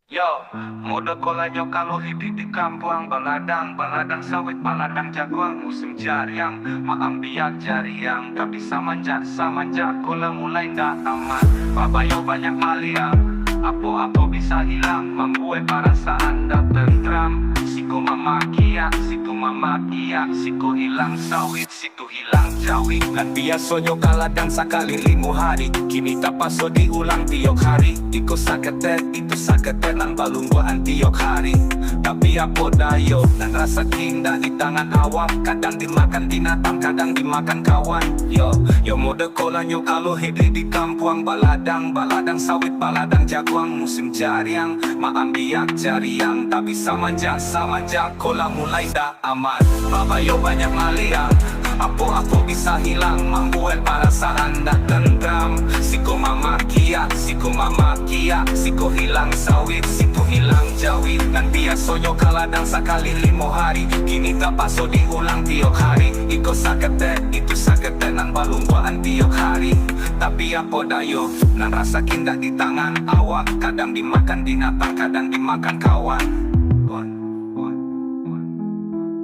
Yo, mode kolanyo kalau hidup di kampung baladang sawit, baladang jagoan musim jariang, maambiak jariang, tapi samanja kola mulai dah aman. Babayo banyak maliang, apa-apa bisa hilang, membuat perasaan dah tentram. Siku mamakia, siku hilang sawit, siku hilang jawit. Dan biasanya kaladang sekali 5 hari, kini tak paso diulang tiap hari. Iko sakete, itu sakete nang balungguan tiap hari. Tapi apa dayo, dan rasa kinda di tangan awam. Kadang dimakan binatang, kadang dimakan kawan. Yo mode kolanyo kalau hidup di kampung baladang sawit, baladang jagoan musim jariang, maambiak jariang, tapi samanja kola mulai dah aman. Babayo banyak maliang, apa-apa bisa hilang, membuat perasaan dah tentram. Siku mamakia, siku hilang sawit, siku hilang jawit. Dan biasanya kaladang sekali 5 hari, kini tak paso diulang tiap hari. Iko sakete, itu sakete nang balungguan tiap hari. Tapi apa dayo, nan rasa kindah di tangan awak. Kadang dimakan binatang, kadang dimakan kawan.